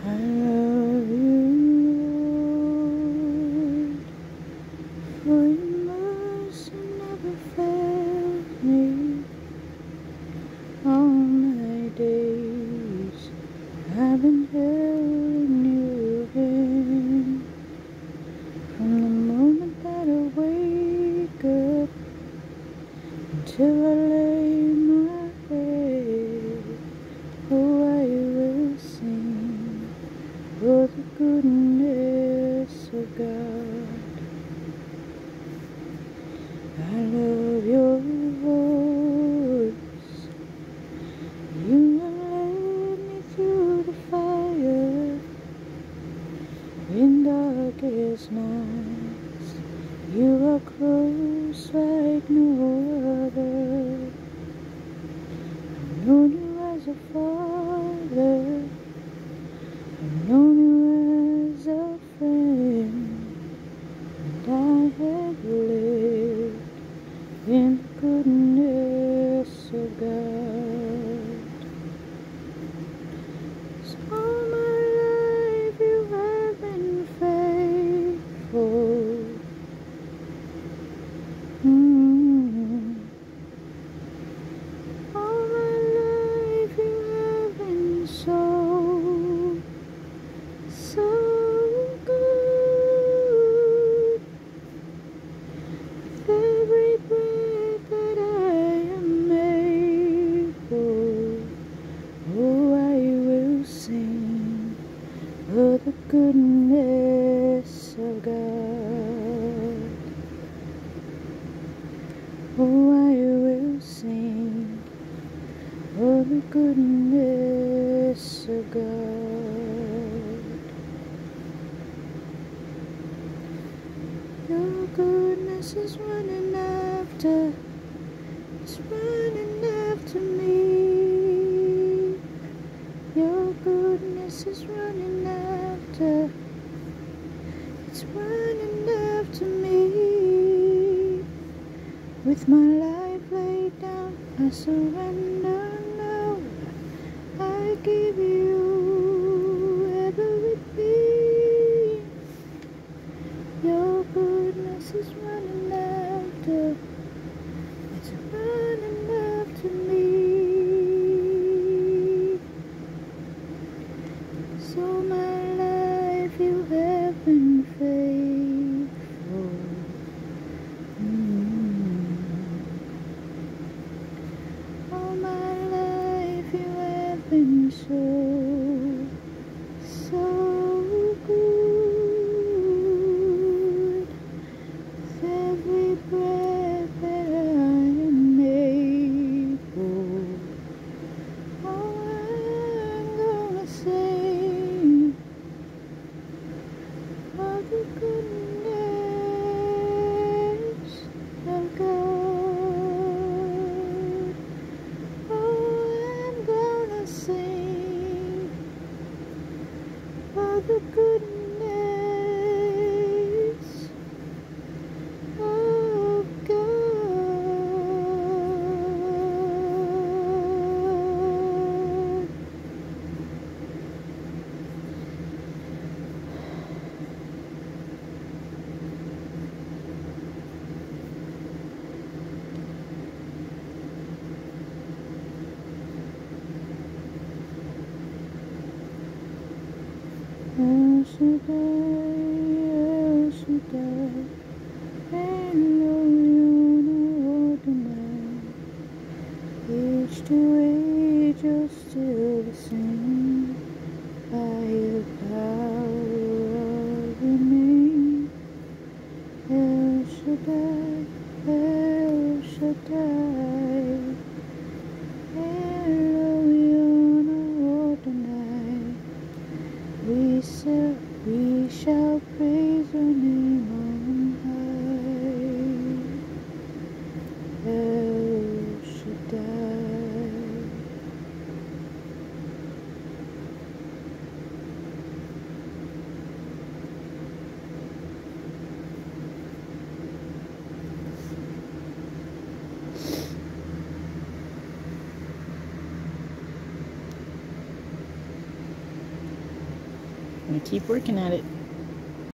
I love you, Lord, for your mercy never failed me. All my days I've been held in your hand. From the moment that I wake up until I lay my head, oh, I will sing for the goodness of God. I love your voice. You have led me through the fire in darkest nights. You are close like no other. I've known you as a father. I've known you as a friend. And I have lived in the goodness of God. 'Cause all my life you have been faithful. All my life you have been so good. With every breath that I am able, oh, I will sing of the goodness of God. Oh, I will sing of the goodness of God. Your goodness is running after, it's running after me. Your goodness is running after, it's running after me. With my life laid down, I surrender now. I give you everything. Your goodness is running after, it's running after me. So my life you have been faithful. All my life you have been so good. With every breath that I am able, oh, I'm gonna sing of the goodness of God. Oh, I'm gonna sing of the goodness of God. El Shaddai, Elohim Adonai. Age to age you're still the same, by the power of your name. El Shaddai, El Shaddai, Elohim Adonai. We shall praise your name on high. El Shaddai. I'm gonna keep working at it.